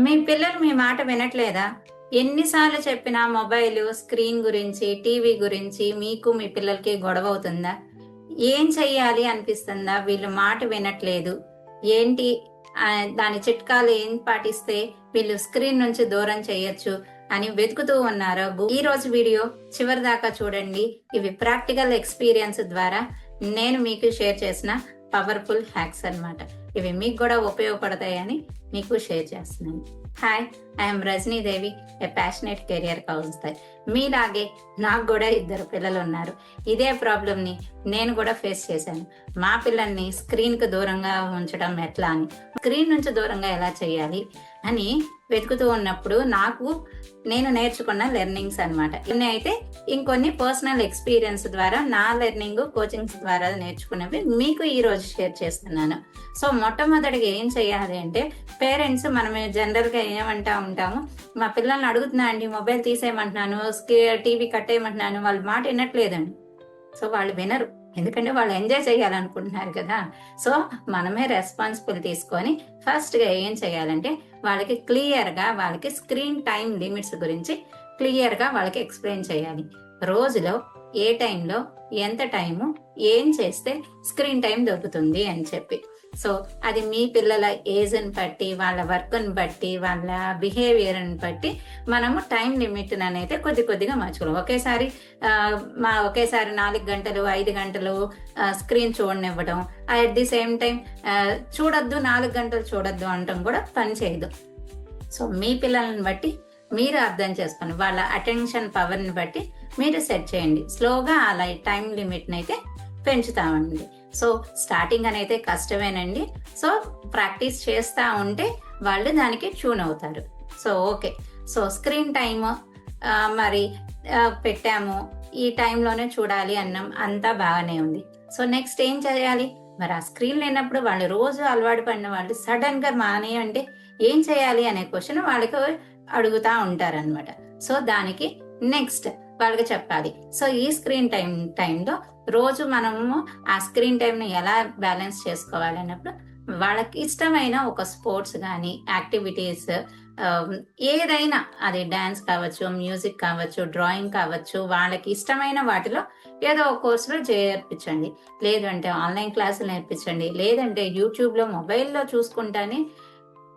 మీ పిల్లలు మీ మాట వినట్లేదా? ఎన్నిసార్లు చెప్పినా మొబైలు, స్క్రీన్ గురించి, టీవీ గురించి మీకు మీ పిల్లలకి గొడవ అవుతుందా? ఏం చెయ్యాలి అనిపిస్తుందా? వీళ్ళు మాట వినట్లేదు. ఏంటి దాని చిట్కాలు ఏం పాటిస్తే వీళ్ళు స్క్రీన్ నుంచి దూరం చేయొచ్చు అని వెతుకుతూ ఉన్నారా? ఈ రోజు వీడియో చివరి దాకా చూడండి. ఇవి ప్రాక్టికల్ ఎక్స్పీరియన్స్ ద్వారా నేను మీకు షేర్ చేసిన పవర్ఫుల్ హ్యాక్స్ అన్నమాట. ఇవి మీకు కూడా ఉపయోగపడతాయని మీకు షేర్ చేస్తున్నాను. Hi, I'm Rajani Devi, a passionate career counsellor. మీలాగే నాకు కూడా 2 పిల్లలు ఉన్నారు. ఇదే ప్రాబ్లమ్ని నేను కూడా ఫేస్ చేశాను. మా పిల్లల్ని స్క్రీన్కు దూరంగా ఉంచడం ఎట్లా అని, స్క్రీన్ నుంచి దూరంగా ఎలా చేయాలి అని వెతుకుతూ ఉన్నప్పుడు నేను నేర్చుకున్న లెర్నింగ్స్ అనమాట. ఇన్ని అయితే ఇంకొన్ని పర్సనల్ ఎక్స్పీరియన్స్ ద్వారా నా లెర్నింగ్ కోచింగ్స్ ద్వారా నేర్చుకున్నవి మీకు ఈ రోజు షేర్ చేస్తున్నాను. సో మొట్టమొదటిగా ఏం చేయాలి అంటే, పేరెంట్స్ మనం జనరల్గా ఏమంటా ఉంటాము, మా పిల్లల్ని అడుగుతున్నా అండి, మొబైల్ తీసేయమంటున్నాను, టీవీ కట్టేయమంటున్నాను, వాళ్ళ మాట వినట్లేదండి. సో వాళ్ళు వినరు, ఎందుకంటే వాళ్ళు ఎంజాయ్ చేయాలనుకుంటున్నారు కదా. సో మనమే రెస్పాన్సిబుల్ తీసుకొని ఫస్ట్గా ఏం చేయాలంటే, వాళ్ళకి క్లియర్గా వాళ్ళకి స్క్రీన్ టైం లిమిట్స్ గురించి క్లియర్గా వాళ్ళకి ఎక్స్ప్లెయిన్ చేయాలి. రోజులో ఏ టైంలో ఎంత టైము ఏం చేస్తే స్క్రీన్ టైం దొరుకుతుంది అని చెప్పి. సో అది మీ పిల్లల ఏజ్ని బట్టి, వాళ్ళ వర్క్ని బట్టి, వాళ్ళ బిహేవియర్ని బట్టి మనము టైం లిమిట్ అనేది కొద్దిగా మార్చుకోవాలి. ఒకేసారి 4 గంటలు 5 గంటలు స్క్రీన్ చూడనివ్వడం, అట్ ది సేమ్ టైం చూడొద్దు 4 గంటలు చూడొద్దు అనటం కూడా పని చేయదు. సో మీ పిల్లల్ని బట్టి మీరు అర్థం చేసుకొని వాళ్ళ అటెన్షన్ పవర్ని బట్టి మీరు సెట్ చేయండి. స్లోగా అలా టైం లిమిట్ని అయితే పెంచుతామండి. సో స్టార్టింగ్ అనేది కష్టమేనండి. సో ప్రాక్టీస్ చేస్తూ ఉంటే వాళ్ళు దానికి ట్యూన్ అవుతారు. So okay, so screen time మరి పెట్టాము, ఈ టైంలోనే చూడాలి అన్నాం, అంతా బాగానే ఉంది. సో నెక్స్ట్ ఏం చేయాలి? మరి ఆ స్క్రీన్ లేనప్పుడు వాళ్ళు రోజు అలవాటు పడిన వాళ్ళు సడన్ గా మానే అంటే ఏం చేయాలి అనే క్వశ్చన్ వాళ్ళకి అడుగుతా ఉంటారనమాట. సో దానికి నెక్స్ట్ వాళ్ళకి చెప్పాలి. సో ఈ స్క్రీన్ టైంలో రోజు మనము ఆ స్క్రీన్ టైంని ఎలా బ్యాలెన్స్ చేసుకోవాలి అన్నప్పుడు, వాళ్ళకి ఇష్టమైన ఒక స్పోర్ట్స్ కానీ యాక్టివిటీస్ ఏదైనా, అది డాన్స్ కావచ్చు, మ్యూజిక్ కావచ్చు, డ్రాయింగ్ కావచ్చు, వాళ్ళకి ఇష్టమైన వాటిలో ఏదో ఒక కోర్సులో చేర్పించండి. లేదంటే ఆన్లైన్ క్లాసులు నేర్పించండి. లేదంటే యూట్యూబ్లో మొబైల్లో చూసుకుంటానే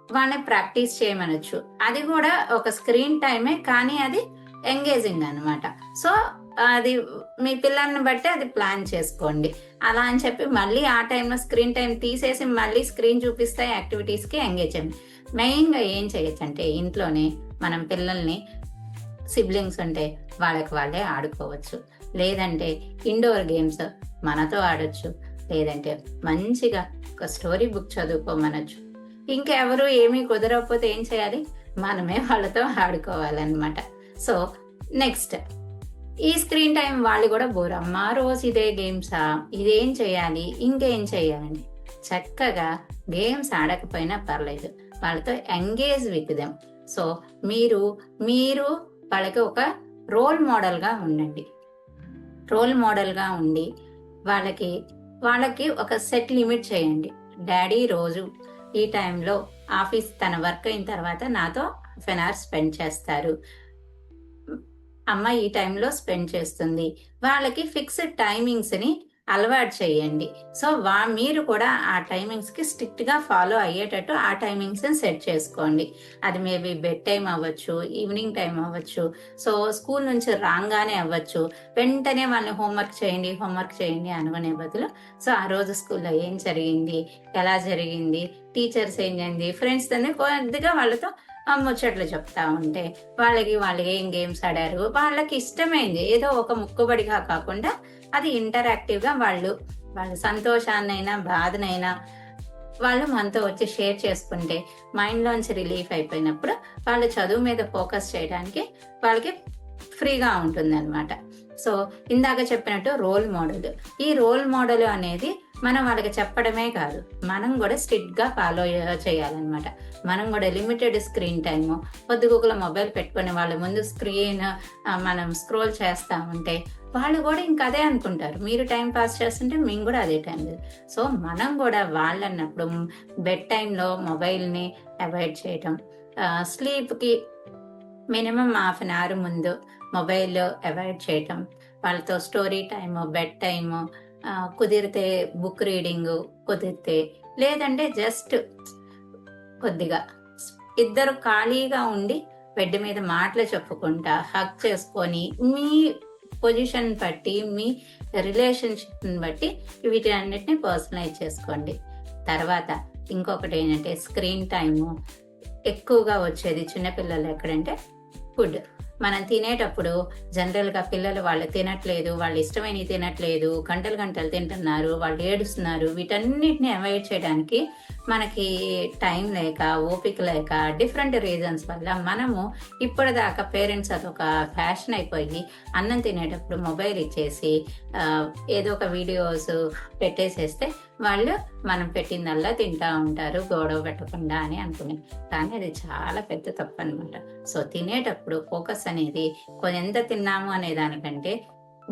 వాళ్ళని ప్రాక్టీస్ చేయమనొచ్చు. అది కూడా ఒక స్క్రీన్ టైమే, కానీ అది ఎంగేజింగ్ అనమాట. సో అది మీ పిల్లల్ని బట్టి అది ప్లాన్ చేసుకోండి. అలా అని చెప్పి మళ్ళీ ఆ టైంలో స్క్రీన్ టైం తీసేసి మళ్ళీ స్క్రీన్ చూపిస్తే యాక్టివిటీస్కి ఎంగేజ్ అయ్యండి. మెయిన్గా ఏం చేయొచ్చు అంటే, ఇంట్లోనే మనం పిల్లల్ని, సిబ్లింగ్స్ ఉంటే వాళ్ళకి వాళ్ళే ఆడుకోవచ్చు. లేదంటే ఇండోర్ గేమ్స్ మనతో ఆడొచ్చు. లేదంటే మంచిగా ఒక స్టోరీ బుక్ చదువుకోమనొచ్చు. ఇంకెవరు ఏమీ కుదరకపోతే ఏం చేయాలి? మనమే వాళ్ళతో ఆడుకోవాలన్నమాట. సో నెక్స్ట్, ఈ స్క్రీన్ టైం వాళ్ళు కూడా బోర్, అమ్మా రోజు ఇదే గేమ్సా, ఇదేం చేయాలి, ఇంకేం చేయాలని చక్కగా గేమ్స్ ఆడకపోయినా పర్లేదు, వాళ్ళతో ఎంగేజ్ విత్ దెమ్. సో మీరు వాళ్ళకి ఒక రోల్ మోడల్గా ఉండండి. రోల్ మోడల్గా ఉండి వాళ్ళకి ఒక సెట్ లిమిట్ చేయండి. డాడీ రోజు ఈ టైంలో ఆఫీస్ తన వర్క్ అయిన తర్వాత నాతో 1 hour స్పెండ్ చేస్తారు, అమ్మ ఈ టైంలో స్పెండ్ చేస్తుంది. వాళ్ళకి ఫిక్స్డ్ టైమింగ్స్ని అలవాటు చేయండి. సో మీరు కూడా ఆ టైమింగ్స్కి స్ట్రిక్ట్గా ఫాలో అయ్యేటట్టు ఆ టైమింగ్స్ని సెట్ చేసుకోండి. అది మేబీ బెడ్ టైం అవ్వచ్చు, ఈవినింగ్ టైం అవ్వచ్చు, సో స్కూల్ నుంచి రాగానే అవ్వచ్చు. వెంటనే వాళ్ళని హోంవర్క్ చేయండి అనుకునే బదులు, సో ఆ రోజు స్కూల్లో ఏం జరిగింది, ఎలా జరిగింది, టీచర్స్ ఏం చేయండి, ఫ్రెండ్స్ తోనే కొద్దిగా వాళ్ళతో ముచ్చట్లు చెప్తా ఉంటే, వాళ్ళకి ఏం గేమ్స్ ఆడారు, వాళ్ళకి ఇష్టమైంది ఏదో ఒక ముక్కుబడిగా కాకుండా అది ఇంటరాక్టివ్గా వాళ్ళ సంతోషాన్నైనా బాధనైనా వాళ్ళు మనతో వచ్చి షేర్ చేసుకుంటే మైండ్లోంచి రిలీఫ్ అయిపోయినప్పుడు వాళ్ళు చదువు మీద ఫోకస్ చేయడానికి వాళ్ళకి ఫ్రీగా ఉంటుంది అనమాట. సో ఇందాక చెప్పినట్టు రోల్ మోడల్, ఈ రోల్ మోడల్ అనేది మనం వాళ్ళకి చెప్పడమే కాదు, మనం కూడా స్ట్రిక్ట్గా ఫాలో చేయాలన్నమాట. మనం కూడా లిమిటెడ్ స్క్రీన్ టైము, పొద్దుగూకుల మొబైల్ పెట్టుకొని వాళ్ళ ముందు స్క్రీన్ మనం స్క్రోల్ చేస్తూ ఉంటే వాళ్ళు కూడా ఇంకా అదే అనుకుంటారు. మీరు టైం పాస్ చేస్తుంటే మేము కూడా అదే టైం. సో మనం కూడా వాళ్ళన్నప్పుడు బెడ్ టైంలో మొబైల్ని అవాయిడ్ చేయటం, స్లీప్కి మినిమం హాఫ్ అన్ అవర్ ముందు మొబైల్ అవాయిడ్ చేయటం, వాళ్ళతో స్టోరీ టైము, బెడ్ టైము, కుదిరితే బుక్ రీడింగ్, కుదిరితే లేదంటే జస్ట్ కొద్దిగా ఇద్దరు ఖాళీగా ఉండి బెడ్ మీద మాటలు చెప్పుకుంటా హగ్ చేసుకొని మీ పొజిషన్ బట్టి మీ రిలేషన్షిప్ని బట్టి వీటన్నిటిని పర్సనలైజ్ చేసుకోండి. తర్వాత ఇంకొకటి ఏంటంటే స్క్రీన్ టైము ఎక్కువగా వచ్చేది చిన్నపిల్లలు ఎక్కడంటే ఫుడ్. మనం తినేటప్పుడు జనరల్గా పిల్లలు వాళ్ళు తినట్లేదు, వాళ్ళు ఇష్టమైనవి తినట్లేదు, గంటలు గంటలు తింటున్నారు, వాళ్ళు ఏడుస్తున్నారు. వీటన్నిటిని అవాయిడ్ చేయడానికి మనకి టైం లేక, ఓపిక లేక, డిఫరెంట్ రీజన్స్ వల్ల మనము ఇప్పటిదాకా పేరెంట్స్ అదొక ఫ్యాషన్ అయిపోయి అన్నం తినేటప్పుడు మొబైల్ ఇచ్చేసి ఏదో ఒక వీడియోస్ పెట్టేసేస్తే వాళ్ళు మనం పెట్టిందల్లా తింటా ఉంటారు గొడవ పెట్టకుండా అని అనుకునే. కానీ అది చాలా పెద్ద తప్పు అనమాట. సో తినేటప్పుడు ఫోకస్ అనేది ఎంత తిన్నాము అనే దానికంటే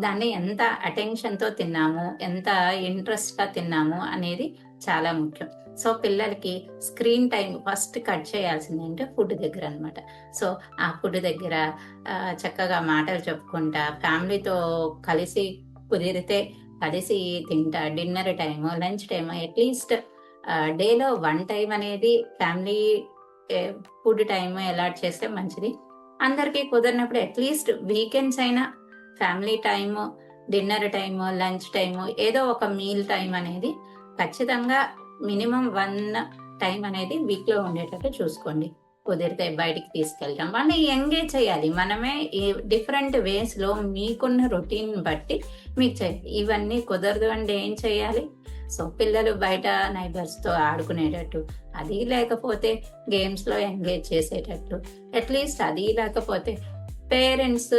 దాన్ని ఎంత అటెన్షన్తో తిన్నాము, ఎంత ఇంట్రెస్ట్గా తిన్నాము అనేది చాలా ముఖ్యం. సో పిల్లలకి స్క్రీన్ టైం ఫస్ట్ కట్ చేయాల్సింది అంటే ఫుడ్ దగ్గర అనమాట. సో ఆ ఫుడ్ దగ్గర చక్కగా మాటలు చెప్పుకుంటా, ఫ్యామిలీతో కలిసి కుదిరితే కలిసి తింటా, dinner time, lunch time, at least డేలో 1 టైం అనేది ఫ్యామిలీ ఫుడ్ టైం అలాట్ చేస్తే మంచిది. అందరికీ కుదిరినప్పుడు అట్లీస్ట్ వీకెండ్స్ అయినా family time, dinner time, lunch time, ఏదో ఒక మీల్ టైం అనేది ఖచ్చితంగా మినిమం 1 టైం అనేది వీక్లో ఉండేటట్టు చూసుకోండి. కుదిరితే బయటికి తీసుకెళ్ళటం, వాళ్ళని ఎంగేజ్ చేయాలి. మనమే ఈ డిఫరెంట్ వేస్లో మీకున్న రొటీన్ బట్టి మీకు చేయాలి. ఇవన్నీ కుదరదు అంటే ఏం చేయాలి? సో పిల్లలు బయట నైబర్స్తో ఆడుకునేటట్టు, అది లేకపోతే గేమ్స్లో ఎంగేజ్ చేసేటట్టు, అట్లీస్ట్ అది లేకపోతే పేరెంట్స్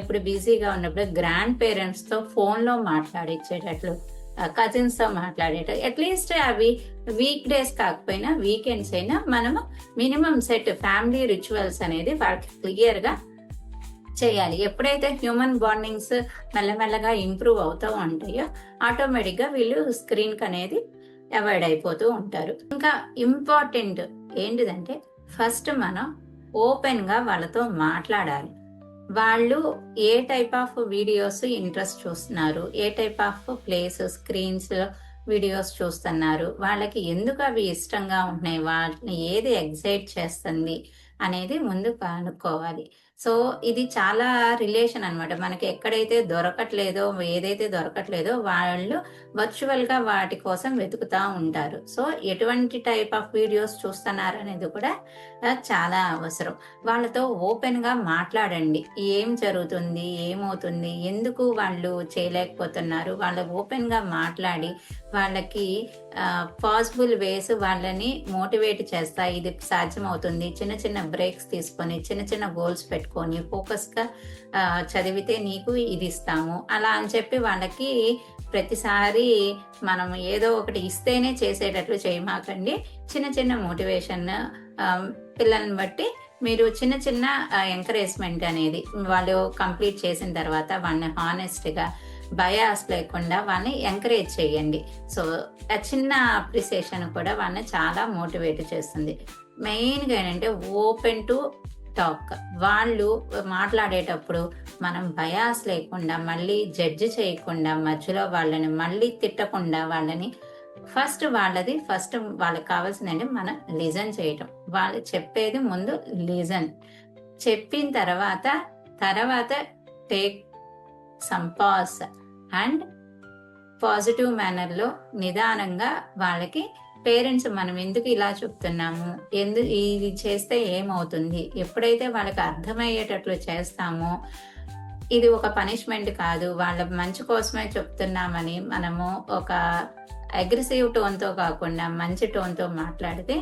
ఇప్పుడు బిజీగా ఉన్నప్పుడు గ్రాండ్ పేరెంట్స్తో ఫోన్లో మాట్లాడించేటట్లు, కజిన్స్తో మాట్లాడేటట్టు, అట్లీస్ట్ అవి వీక్ డేస్ కాకపోయినా వీకెండ్స్ అయినా మనము మినిమం సెట్ ఫ్యామిలీ రిచువల్స్ అనేది వాళ్ళకి క్లియర్గా చేయాలి. ఎప్పుడైతే హ్యూమన్ బాండింగ్స్ మెల్లమెల్లగా ఇంప్రూవ్ అవుతూ ఉంటాయో ఆటోమేటిక్గా వీళ్ళు స్క్రీన్కి అనేది అవాయిడ్ అయిపోతూ ఉంటారు. ఇంకా ఇంపార్టెంట్ ఏంటిదంటే ఫస్ట్ మనం ఓపెన్గా వాళ్ళతో మాట్లాడాలి. వాళ్ళు ఏ టైప్ ఆఫ్ వీడియోస్ ఇంట్రెస్ట్ చూస్తున్నారు, ఏ type of places screens videos చూస్తున్నారు, వాళ్ళకి ఎందుకు అవి ఇష్టంగా ఉంటున్నాయి, వాళ్ళని ఏది ఎగ్జైట్ చేస్తుంది అనేది ముందు కనుక్కోవాలి. సో ఇది చాలా రిలేషన్ అనమాట. మనకి ఎక్కడైతే దొరకట్లేదో, ఏదైతే దొరకట్లేదో వాళ్ళు వర్చువల్గా వాటి కోసం వెతుకుతూ ఉంటారు. సో ఎటువంటి టైప్ ఆఫ్ వీడియోస్ చూస్తున్నారు అనేది కూడా చాలా అవసరం. వాళ్ళతో ఓపెన్గా మాట్లాడండి. ఏం జరుగుతుంది, ఏమవుతుంది, ఎందుకు వాళ్ళు చేయలేకపోతున్నారు, వాళ్ళు ఓపెన్గా మాట్లాడి వాళ్ళకి పాసిబుల్ వేస్ వాళ్ళని మోటివేట్ చేస్తా. ఇది సాధ్యమవుతుంది, చిన్న చిన్న బ్రేక్స్ తీసుకొని చిన్న చిన్న గోల్స్ పెట్టుకొని ఫోకస్గా చదివితే నీకు ఇది ఇస్తాము అలా అని చెప్పి వాళ్ళకి ప్రతిసారి మనం ఏదో ఒకటి ఇస్తేనే చేసేటట్లు చేయమాకండి. చిన్న చిన్న మోటివేషన్ పిల్లల్ని బట్టి మీరు చిన్న చిన్న ఎంకరేజ్మెంట్ అనేది వాళ్ళు కంప్లీట్ చేసిన తర్వాత వాళ్ళని హానెస్ట్గా బయాస్ లేకుండా వాళ్ళని ఎంకరేజ్ చేయండి. సో ఆ చిన్న అప్రిసియేషన్ కూడా వాళ్ళని చాలా మోటివేట్ చేస్తుంది. మెయిన్గా ఏంటంటే ఓపెన్ టు టాక్. వాళ్ళు మాట్లాడేటప్పుడు మనం బయాస్ లేకుండా, మళ్ళీ జడ్జి చేయకుండా, మధ్యలో వాళ్ళని మళ్ళీ తిట్టకుండా వాళ్ళని ఫస్ట్ వాళ్ళకి కావాల్సిందంటే మనం లిజన్ చేయటం. వాళ్ళు చెప్పేది ముందు లిజన్, చెప్పిన తర్వాత take some pause and positive మేనర్లో నిదానంగా వాళ్ళకి పేరెంట్స్ మనం ఎందుకు ఇలా చెప్తున్నాము, ఇది చేస్తే ఏమవుతుంది, ఎప్పుడైతే వాళ్ళకి అర్థమయ్యేటట్లు చేస్తామో ఇది ఒక పనిష్మెంట్ కాదు, వాళ్ళ మంచి కోసమే చెప్తున్నామని మనము ఒక అగ్రెసివ్ టోన్తో కాకుండా మంచి టోన్తో మాట్లాడితే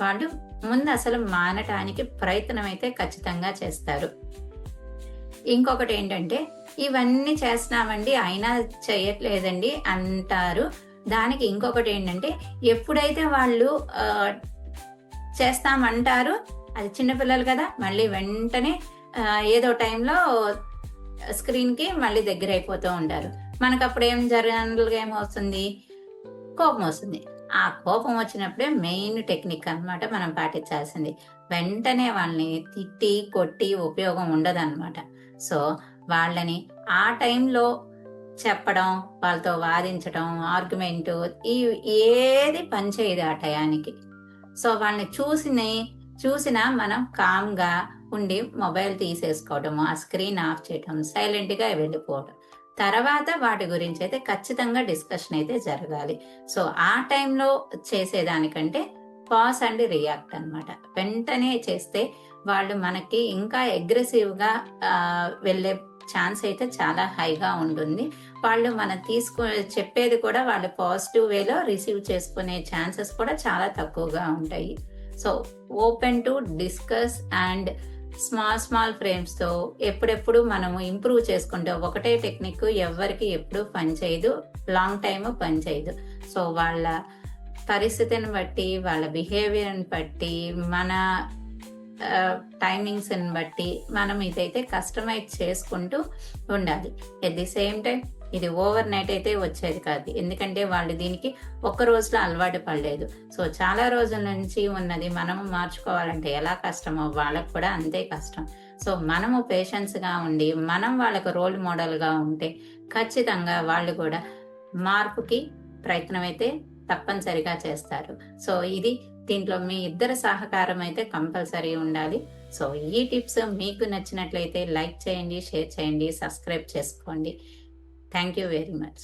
వాళ్ళు ముందు అసలు మానటానికి ప్రయత్నం అయితే ఖచ్చితంగా చేస్తారు. ఇంకొకటి ఏంటంటే ఇవన్నీ చేస్తున్నామండి అయినా చేయట్లేదండి అంటారు. దానికి ఇంకొకటి ఏంటంటే, ఎప్పుడైతే వాళ్ళు చేస్తామంటారో, అది చిన్నపిల్లలు కదా, మళ్ళీ వెంటనే ఏదో టైంలో స్క్రీన్కి మళ్ళీ దగ్గర అయిపోతూ ఉంటారు. మనకు అప్పుడు జనరల్గా ఏమవుతుంది, కోపం వస్తుంది. ఆ కోపం వచ్చినప్పుడే మెయిన్ టెక్నిక్ అన్నమాట మనం పాటించాల్సింది. వెంటనే వాళ్ళని తిట్టి కొట్టి ఉపయోగం ఉండదన్నమాట. సో వాళ్ళని ఆ టైంలో చెప్పడం, వాళ్ళతో వాదించడం, ఆర్గ్యుమెంట్ ఏది పనిచేయదు ఆ టయానికి. సో వాళ్ళని చూసినా మనం కామ్గా ఉండి మొబైల్ తీసేసుకోవడము, ఆ స్క్రీన్ ఆఫ్ చేయడం, సైలెంట్గా వెళ్ళిపోవడం. తర్వాత వాటి గురించి అయితే ఖచ్చితంగా డిస్కషన్ అయితే జరగాలి. సో ఆ టైంలో చేసేదానికంటే పాజ్ అండ్ రియాక్ట్ అన్నమాట. వెంటనే చేస్తే వాళ్ళు మనకి ఇంకా అగ్రెసివ్గా వెళ్ళే ఛాన్స్ అయితే చాలా హైగా ఉంటుంది. వాళ్ళు మనం చెప్పేది కూడా వాళ్ళు పాజిటివ్ వేలో రిసీవ్ చేసుకునే ఛాన్సెస్ కూడా చాలా తక్కువగా ఉంటాయి. So open to discuss and small ఫ్రేమ్స్తో ఎప్పుడెప్పుడు మనము ఇంప్రూవ్ చేసుకుంటే, ఒకటే టెక్నిక్ ఎవరికి ఎప్పుడు పనిచేయదు, లాంగ్ టైమ్ పనిచేయదు. సో వాళ్ళ పరిస్థితిని బట్టి, వాళ్ళ బిహేవియర్ని బట్టి, మన టైమింగ్స్ని బట్టి మనం ఇదైతే కస్టమైజ్ చేసుకుంటూ ఉండాలి. ఎట్ ది సేమ్ టైం ఇది ఓవర్ నైట్ అయితే వచ్చేది కాదు, ఎందుకంటే వాళ్ళు దీనికి ఒక్క రోజులో అలవాటు పడలేదు. సో చాలా రోజుల నుంచి ఉన్నది మనము మార్చుకోవాలంటే ఎలా కష్టమో వాళ్ళకు కూడా అంతే కష్టం. సో మనము పేషెన్స్గా ఉండి మనం వాళ్ళకు రోల్ మోడల్గా ఉంటే ఖచ్చితంగా వాళ్ళు కూడా మార్పుకి ప్రయత్నం అయితే తప్పనిసరిగా చేస్తారు. సో దీంట్లో మీ ఇద్దరు సహకారం అయితే కంపల్సరీ ఉండాలి. సో ఈ టిప్స్ మీకు నచ్చినట్లయితే లైక్ చేయండి, షేర్ చేయండి, సబ్స్క్రైబ్ చేసుకోండి. Thank you very much.